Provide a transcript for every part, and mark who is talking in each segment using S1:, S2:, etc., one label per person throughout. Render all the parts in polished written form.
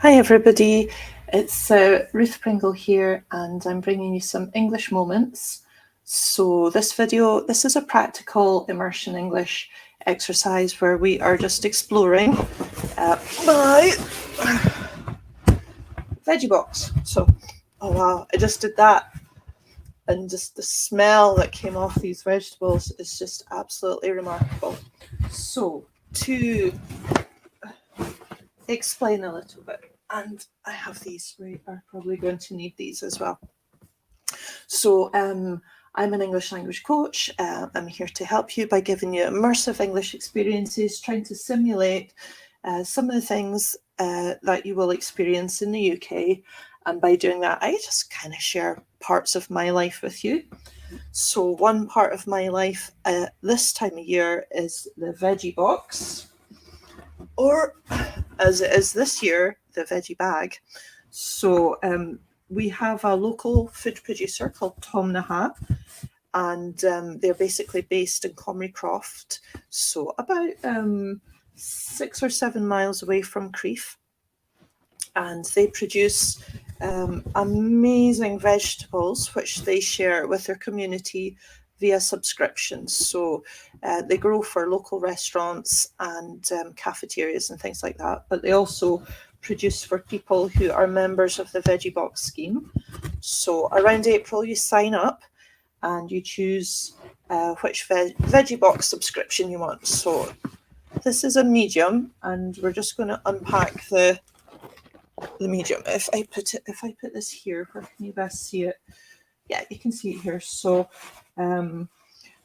S1: Hi everybody, it's Ruth Pringle here and I'm bringing you some English moments. So this is a practical immersion English exercise where we are just exploring my veggie box. So, oh wow, I just did that and just the smell that came off these vegetables is just absolutely remarkable. So to explain a little bit, and I have these, we are probably going to need these as well. So I'm an English language coach. I'm here to help you by giving you immersive English experiences, trying to simulate some of the things that you will experience in the UK. And by doing that, I just kind of share parts of my life with you. So one part of my life this time of year is the veggie box, or as it is this year, the veggie bag. So we have a local food producer called Tomnah'a, and they're basically based in Comrie-Croft, so about 6 or 7 miles away from Crieff. And they produce amazing vegetables, which they share with their community via subscriptions. So they grow for local restaurants and cafeterias and things like that, but they also produce for people who are members of the Veggie Box scheme. So around April, you sign up and you choose which Veggie Box subscription you want. So this is a medium, and we're just going to unpack the medium. If I put this here, where can you best see it? Yeah, you can see it here. So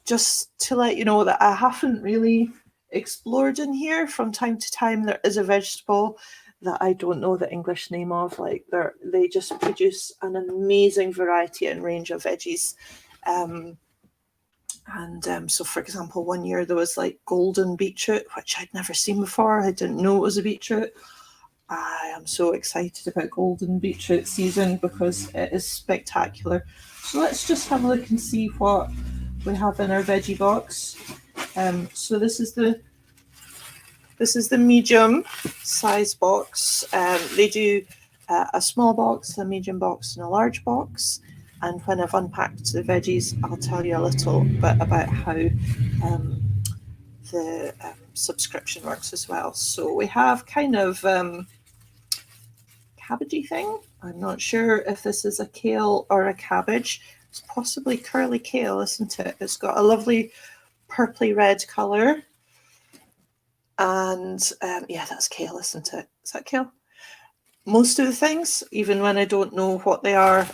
S1: just to let you know that I haven't really explored in here. From time to time there is a vegetable that I don't know the English name of. Like they just produce an amazing variety and range of veggies. So for example, one year there was like golden beetroot, which I'd never seen before. I didn't know it was a beetroot. I am so excited about golden beetroot season because it is spectacular. So let's just have a look and see what we have in our veggie box. So this is the medium size box. They do a small box, a medium box, and a large box. And when I've unpacked the veggies, I'll tell you a little bit about how the subscription works as well. So we have kind of cabbagey thing. I'm not sure if this is a kale or a cabbage. It's possibly curly kale, isn't it? It's got a lovely purpley red colour. And yeah, that's kale, isn't it? Is that kale? Most of the things, even when I don't know what they are,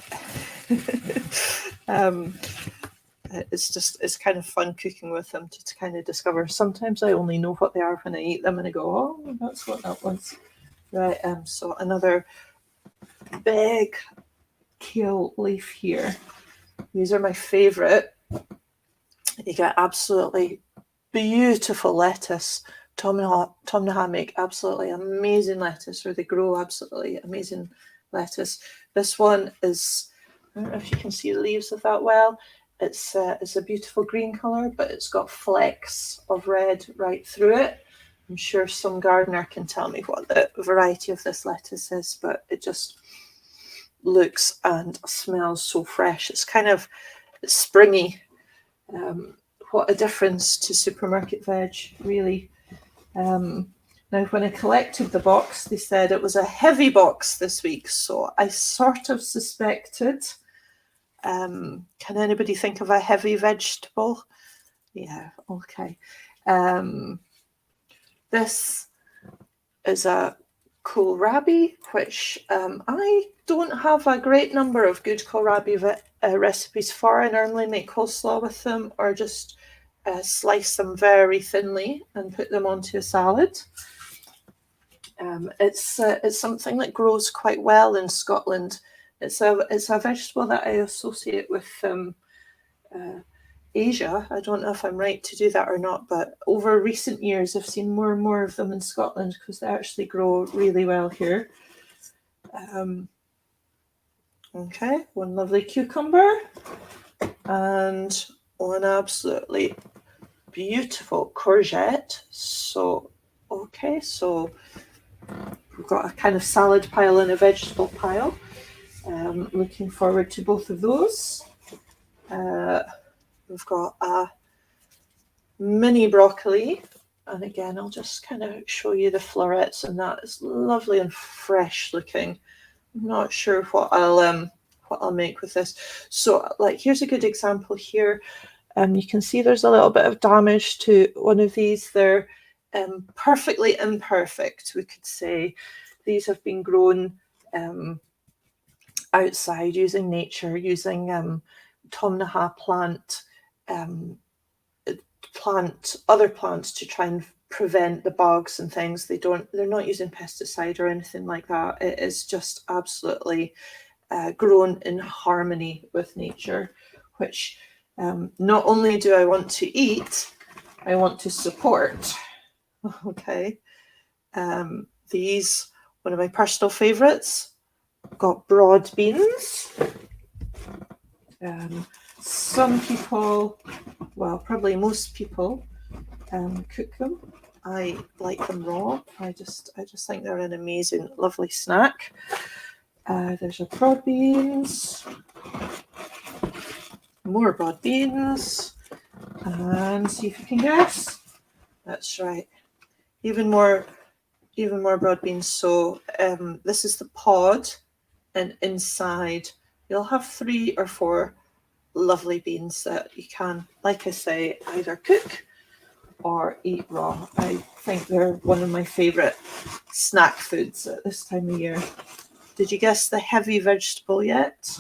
S1: it's kind of fun cooking with them to kind of discover. Sometimes I only know what they are when I eat them and I go, oh, that's what that was. Right, so another big kale leaf here. These are my favourite. You get absolutely beautiful lettuce. Tomnah'a make absolutely amazing lettuce, or they grow absolutely amazing lettuce. This one is, I don't know if you can see the leaves of that well. It's a beautiful green colour, but it's got flecks of red right through it. I'm sure some gardener can tell me what the variety of this lettuce is, but it just looks and smells so fresh. It's kind of springy. What a difference to supermarket veg, really. Now, when I collected the box, they said it was a heavy box this week, so I sort of suspected. Can anybody think of a heavy vegetable? Yeah, okay. This is a kohlrabi, which I don't have a great number of good kohlrabi recipes for. I normally make coleslaw with them, or just slice them very thinly and put them onto a salad. It's something that grows quite well in Scotland. It's a vegetable that I associate with Asia. I don't know if I'm right to do that or not, but over recent years I've seen more and more of them in Scotland because they actually grow really well here. Okay, one lovely cucumber and one absolutely beautiful courgette. So okay, so we've got a kind of salad pile and a vegetable pile. Looking forward to both of those. We've got a mini broccoli, and again I'll just kind of show you the florets, and that is lovely and fresh looking. I'm not sure what I'll make with this. So like here's a good example here. You can see there's a little bit of damage to one of these. They're perfectly imperfect, we could say. These have been grown outside using nature, using Tomnah'a other plants to try and prevent the bugs and things. They're not using pesticide or anything like that. It is just absolutely grown in harmony with nature, which not only do I want to eat, I want to support. Okay. These, one of my personal favorites, got broad beans. Some people, well, probably most people, cook them. I like them raw. I just think they're an amazing, lovely snack. There's our broad beans, more broad beans, and see if you can guess. That's right, even more broad beans. So this is the pod, and inside you'll have 3 or 4 lovely beans that you can, like I say, either cook or eat raw. I think they're one of my favourite snack foods at this time of year. Did you guess the heavy vegetable yet?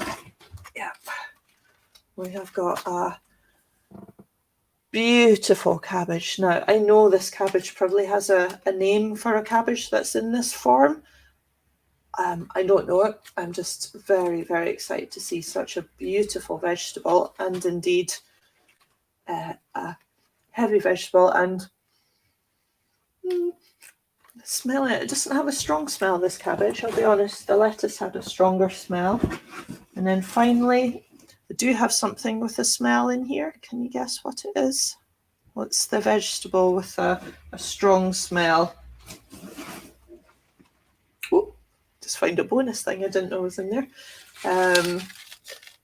S1: Yep. We have got a beautiful cabbage. Now, I know this cabbage probably has a name for a cabbage that's in this form. I don't know it. I'm just very, very excited to see such a beautiful vegetable, and indeed a heavy vegetable. And smelling it, it doesn't have a strong smell, this cabbage, I'll be honest. The lettuce had a stronger smell. And then finally, I do have something with a smell in here. Can you guess what it is? What's the vegetable with a strong smell? Oh, just found a bonus thing I didn't know was in there.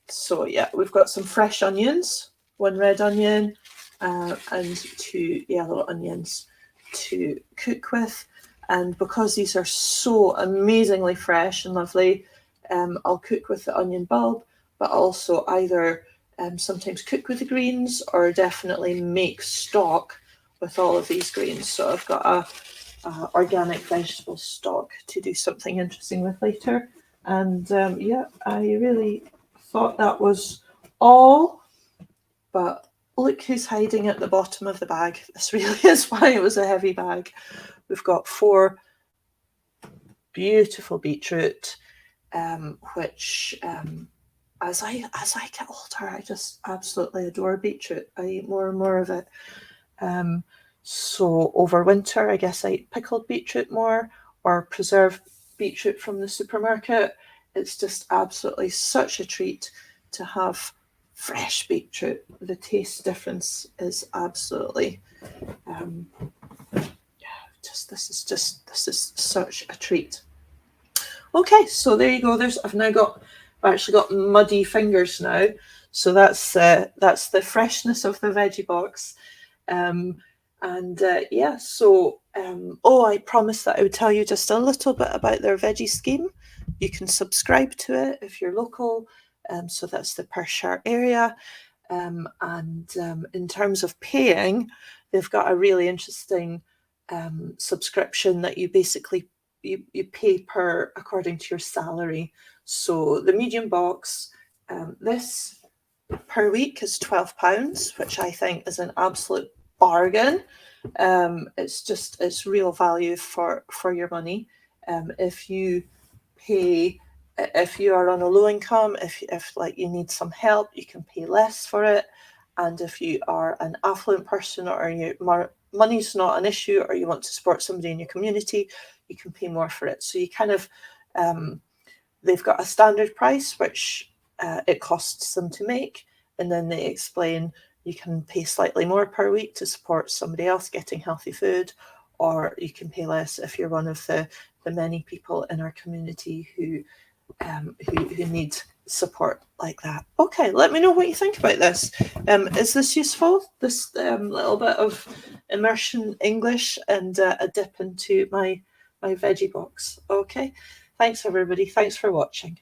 S1: So yeah, we've got some fresh onions, 1 red onion and 2 yellow onions to cook with. And because these are so amazingly fresh and lovely, I'll cook with the onion bulb, but also either sometimes cook with the greens or definitely make stock with all of these greens. So I've got a organic vegetable stock to do something interesting with later. And yeah, I really thought that was all, but look who's hiding at the bottom of the bag. This really is why it was a heavy bag. We've got 4 beautiful beetroot, which as I get older, I just absolutely adore beetroot. I eat more and more of it. So over winter, I guess I eat pickled beetroot more, or preserved beetroot from the supermarket. It's just absolutely such a treat to have fresh beetroot. The taste difference is absolutely this is such a treat. Okay, so there you go. I've actually got muddy fingers now, so that's the freshness of the veggie box. Yeah, so I promised that I would tell you just a little bit about their veggie scheme. You can subscribe to it if you're local, so that's the Perthshire area. In terms of paying, they've got a really interesting subscription that you basically you pay according to your salary. So the medium box, this per week is £12, which I think is an absolute bargain. It's real value for your money. If you are on a low income, if like you need some help, you can pay less for it. And if you are an affluent person, or money's not an issue, or you want to support somebody in your community, you can pay more for it. So you kind of they've got a standard price, which it costs them to make, and then they explain you can pay slightly more per week to support somebody else getting healthy food, or you can pay less if you're one of the the many people in our community who need support like that. Okay, let me know what you think about this. Is this useful? This little bit of immersion English and a dip into my veggie box. Okay, thanks everybody. Thanks for watching.